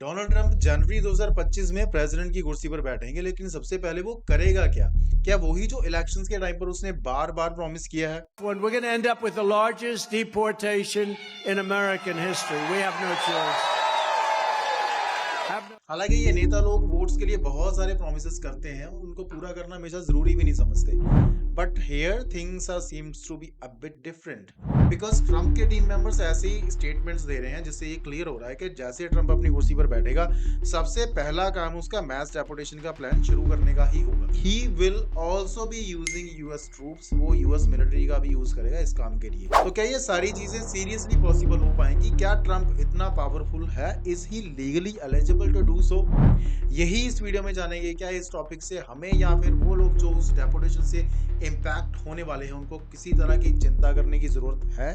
Donald Trump जनवरी 2025 में president की कुर्सी पर बैठेंगे, लेकिन सबसे पहले वो करेगा क्या? क्या वही जो इलेक्शंस के टाइम पर उसने बार बार प्रॉमिस किया है? When we're going to end up with the largest deportation in American history. We have no choice. हालांकि ये नेता लोग वोट्स के लिए बहुत सारे प्रोमिस करते हैं, उनको पूरा करना हमेशा जरूरी भी नहीं समझते। But here things are seems to be a bit different, because Trump के टीम मेंबर्स ऐसे ही स्टेटमेंट्स दे रहे हैं जिससे ये क्लियर हो रहा है कि जैसे ट्रंप अपनी कुर्सी पर बैठेगा, सबसे पहला काम उसका मैस डेपोटेशन का प्लान शुरू करने का ही होगा। He will also be using US troops, वो यूएस मिलिट्री का भी यूज करेगा इस काम के लिए। तो क्या ये सारी चीजें सीरियसली पॉसिबल हो पाएंगी? क्या ट्रंप इतना पावरफुल है? Is he legally eligible to do so? यही इस वीडियो में जानेंगे। क्या इस टॉपिक से हमें या फिर वो लोग जो उस डेपोटेशन से इम्पैक्ट होने वाले हैं उनको किसी तरह की चिंता करने की जरूरत है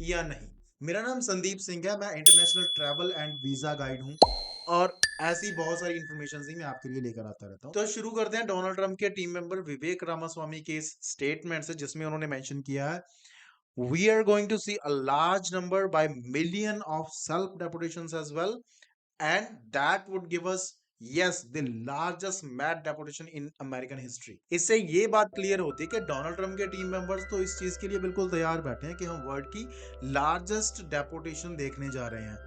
या नहीं? मेरा नाम संदीप सिंह है, मैं international travel and visa guide हूँ और ऐसी बहुत सारी इंफॉर्मेशन ही मैं आपके लिए लेकर आता रहता हूँ। तो शुरू करते हैं डोनाल्ड ट्रंप के टीम मेंबर विवेक रामास्वामी के इस स्टेटमेंट से, जिसमें उन्होंने मेंशन किया है, we are going to see a large number by million of self deportations as well, and that would give us, yes, the largest mass deportation in American history। इससे ये बात क्लियर होती है कि डोनाल्ड ट्रंप के team members तो इस चीज के लिए बिल्कुल तैयार बैठे हैं कि हम वर्ल्ड की लार्जेस्ट डेपोटेशन देखने जा रहे हैं।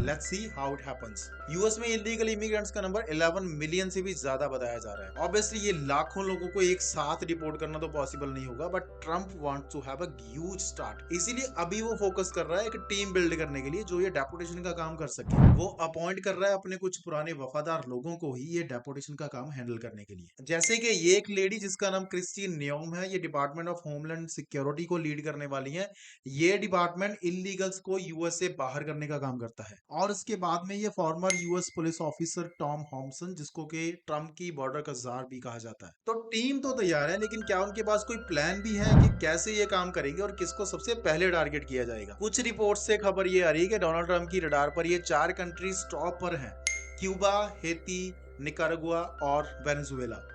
Let's see how it happens. US में इलीगल इमिग्रेंट्स का नंबर 11 मिलियन से भी ज्यादा बताया जा रहा है। ऑब्वियसली ये लाखों लोगों को एक साथ डिपोर्ट करना तो पॉसिबल नहीं होगा, but Trump wants to have a huge start. इसीलिए अभी वो फोकस कर रहा है एक टीम बिल्ड करने के लिए जो ये डेपोटेशन का काम कर सके। वो अपॉइंट कर रहा है अपने कुछ पुराने वफादार लोगों को ही ये डेपोटेशन का काम हैंडल करने के लिए। जैसे कि ये एक लेडी जिसका नाम क्रिस्टी नियोम है, ये डिपार्टमेंट ऑफ होमलैंड सिक्योरिटी को लीड करने वाली है। ये डिपार्टमेंट इलीगल्स को यूएस से बाहर करने का काम करता है। और इसके बाद में ये former US police officer Tom हॉम्सन, जिसको कि ट्रंप की बॉर्डर का जार भी कहा जाता है। तो टीम तो तैयार है, लेकिन क्या उनके पास कोई प्लान भी है कि कैसे ये काम करेंगे और किसको सबसे पहले टारगेट किया जाएगा? कुछ रिपोर्ट से खबर ये आ रही है कि डोनाल्ड ट्रंप की रडार पर ये 4 कंट्रीज टॉप पर हैं: क्यूबा, हेती, निकारागुआ और वेनेजुएला।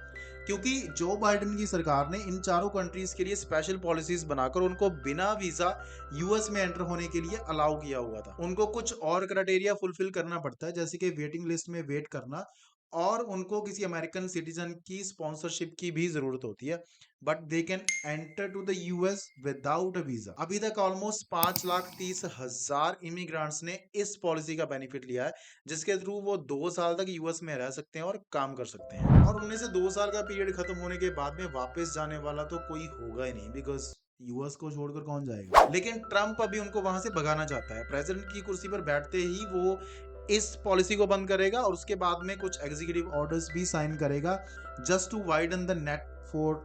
क्योंकि जो बाइडेन की सरकार ने इन चारों कंट्रीज के लिए स्पेशल पॉलिसीज बनाकर उनको बिना वीजा यूएस में एंटर होने के लिए अलाउ किया हुआ था। उनको कुछ और क्राइटेरिया फुलफिल करना पड़ता है, जैसे कि वेटिंग लिस्ट में वेट करना, और उनको किसी अमेरिकन सिटीजन की स्पॉन्सरशिप की भी जरूरत होती है। But they can enter to the US without a visa. अभी तक ऑलमोस्ट 5,30,000 इमिग्रेंट्स ने इस पॉलिसी का बेनिफिट लिया है, जिसके थ्रू वो 2 साल तक यूएस में रह सकते हैं और काम कर सकते हैं। और उनमें से 2 साल का पीरियड खत्म होने के बाद में वापस जाने वाला तो कोई होगा ही नहीं, बिकॉज यूएस को छोड़कर कौन जाएगा। लेकिन ट्रंप अभी उनको वहां से भगाना चाहता है। प्रेसिडेंट की कुर्सी पर बैठते ही वो इस पॉलिसी को बंद करेगा और उसके बाद में कुछ एग्जीक्यूटिव ऑर्डर्स भी साइन करेगा, just to widen the net for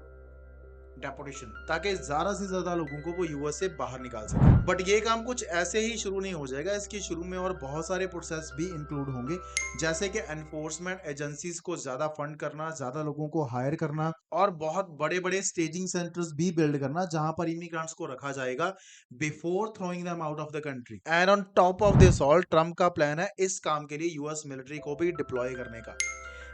deportation, ताकि ज्यादा से ज्यादा लोगों को वो यूएस से बाहर निकाल सके। बट ये काम कुछ ऐसे ही शुरू नहीं हो जाएगा, इसके शुरू में और बहुत सारे प्रोसेस भी इंक्लूड होंगे, जैसे कि एनफोर्समेंट एजेंसीज को ज्यादा फंड करना, ज्यादा लोगों को हायर करना और बहुत बड़े बड़े स्टेजिंग सेंटर्स भी बिल्ड करना जहां पर इमिग्रेंट्स को रखा जाएगा before throwing them out of the country. And on top of this all, Trump का प्लान है इस काम के लिए यूएस मिलिट्री को भी डिप्लॉय करने का।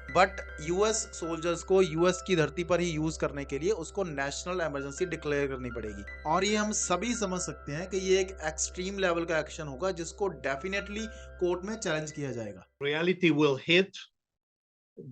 बट यूएस सोल्जर्स को यूएस की धरती पर ही यूज करने के लिए उसको नेशनल इमरजेंसी डिक्लेयर करनी पड़ेगी। और ये हम सभी समझ सकते हैं कि ये एक एक्सट्रीम लेवल का एक्शन होगा जिसको डेफिनेटली कोर्ट में चैलेंज किया जाएगा। Reality will hit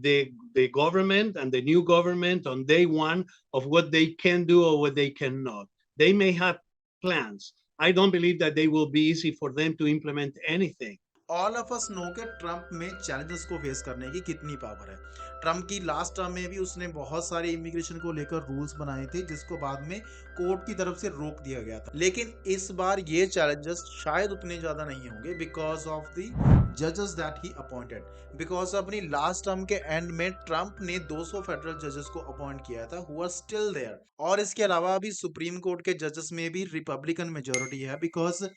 the government and the new government on day one of what they can do or what they cannot. They may have plans. I don't believe that they will be easy for them to implement anything. All of us know के Trump में challenges को face करने की कितनी power है। Trump की last term में भी उसने बहुत सारे इमिग्रेशन को लेकर रूल्स बनाए थे, जिसको बाद में कोर्ट की तरफ से रोक दिया गया था। लेकिन इस बार ये चैलेंजेस शायद उतने ज्यादा नहीं होंगे बिकॉज ऑफ द जजेस दैट ही अपॉइंटेड। बिकॉज अपनी लास्ट टर्म के एंड में ट्रंप ने 200 फेडरल जजेस को अपॉइंट किया था हु आर स्टिल देयर। और इसके अलावा अभी सुप्रीम कोर्ट के जजेस में भी रिपब्लिकन मेजोरिटी है, बिकॉज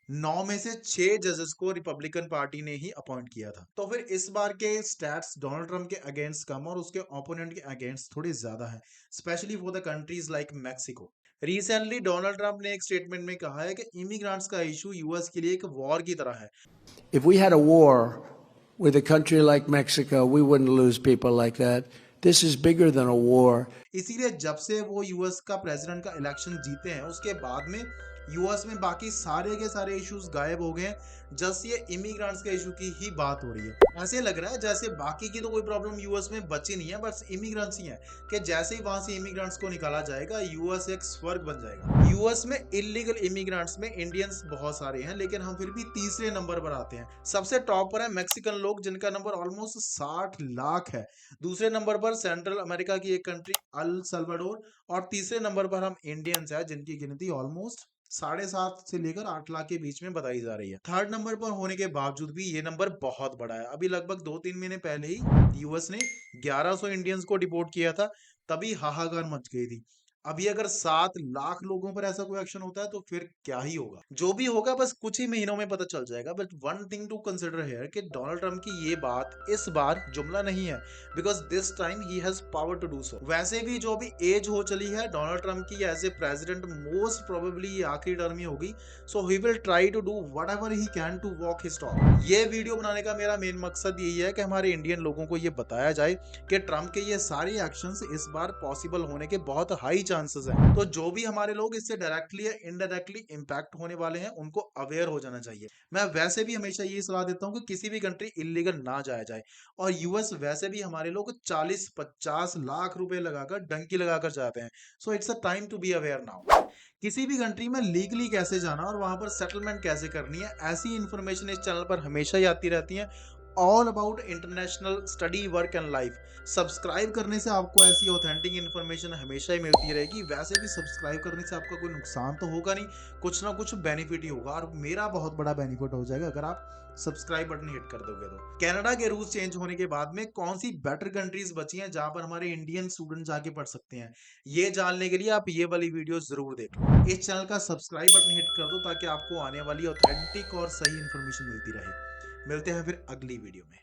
9 में से 6 जजेस को रिपब्लिकन पार्टी ने ही अपॉइंट किया था। तो फिर इस बार के स्टैट्स डोनाल्ड ट्रंप के अगेंस्ट कम और उसके ओपोनेंट के अगेंस्ट थोड़े ज्यादा है, specially for the countries like Mexico. Recently Donald Trump ने एक स्टेटमेंट में कहा है कि इमिग्रेंट्स का इशू यूएस के लिए एक वॉर की तरह है। If we had a war with a country like Mexico, we wouldn't lose people like that. This is bigger than a war. इसीलिए जब से वो यूएस का प्रेसिडेंट का इलेक्शन जीते हैं उसके बाद में यूएस में बाकी सारे के सारे इश्यूज गायब हो गए हैं, जस्ट ये इमिग्रेंट्स के इशू की ही बात हो रही है। ऐसे लग रहा है जैसे बाकी की तो कोई प्रॉब्लम यूएस में बची नहीं है, बस इमिग्रेंट्स ही है कि जैसे ही वहां से इमिग्रेंट्स को निकाला जाएगा यूएस एक स्वर्ग बन जाएगा। यूएस में इलीगल इमिग्रेंट्स में इंडियंस बहुत सारे हैं, लेकिन हम फिर भी तीसरे नंबर पर आते हैं। सबसे टॉप पर है मैक्सिकन लोग, जिनका नंबर ऑलमोस्ट 60 लाख है। दूसरे नंबर पर सेंट्रल अमेरिका की एक कंट्री अल सल्वाडोर, और तीसरे नंबर पर हम इंडियंस हैं, जिनकी गिनती ऑलमोस्ट 7.5 से लेकर 8 लाख के बीच में बताई जा रही है। थर्ड नंबर पर होने के बावजूद भी ये नंबर बहुत बड़ा है। अभी लगभग 2-3 महीने पहले ही यूएस ने 1100 इंडियंस को डिपोर्ट किया था, तभी हाहाकार मच गई थी। अभी अगर 7 लाख लोगों पर ऐसा कोई एक्शन होता है तो फिर क्या ही होगा। जो भी होगा बस कुछ ही महीनों में पता चल जाएगा। But one thing to consider here कि डोनाल्ड ट्रम्प की ये बात इस बार जुमला नहीं है, because this time he has power to do so. वैसे भी जो भी एज हो चली है डोनाल्ड ट्रम्प की as a president, most probably ये आखिरी टर्म ही होगी, so he will try to do whatever he can to walk his talk. ये वीडियो बनाने का मेरा मेन मकसद यही है कि हमारे इंडियन लोगों को ये बताया जाए कि ट्रम्प के ये सारे एक्शंस इस बार पॉसिबल होने के बहुत हाई चांसेस हैं। तो जो भी हमारे लोग इससे डायरेक्टली या इनडायरेक्टली इंपैक्ट होने वाले हैं, उनको अवेयर हो जाना चाहिए। मैं वैसे भी हमेशा यही सलाह देता हूँ कि किसी भी कंट्री इलीगल ना जाया जाए, और यूएस वैसे भी हमारे लोग 40-50 लाख रुपए लगाकर डंकी लगाकर जाते हैं। So it's a time to be aware now. किसी भी कंट्री में लीगली कैसे जाना और वहां पर सेटलमेंट कैसे करनी है, ऐसी इंफॉर्मेशन इस चैनल पर हमेशा ही आती रहती है। All about international study, work and life. Subscribe करने से आपको ऐसी ऑथेंटिक इन्फॉर्मेशन हमेशा ही मिलती रहेगी। वैसे भी सब्सक्राइब करने से आपका कोई नुकसान तो होगा नहीं, कुछ ना कुछ बेनिफिट ही होगा, और मेरा बहुत बड़ा बेनिफिट हो जाएगा अगर आप सब्सक्राइब बटन हिट कर दोगे तो। कनाडा के रूल्स चेंज होने के बाद में कौन सी बेटर कंट्रीज बची हैं जहां पर हमारे इंडियन स्टूडेंट जाके पढ़ सकते हैं, ये जानने के लिए आप ये वाली वीडियो जरूर देख लो। इस चैनल का सब्सक्राइब बटन हिट कर दो ताकि आपको आने वाली ऑथेंटिक और सही इंफॉर्मेशन मिलती रहे। मिलते हैं फिर अगली वीडियो में।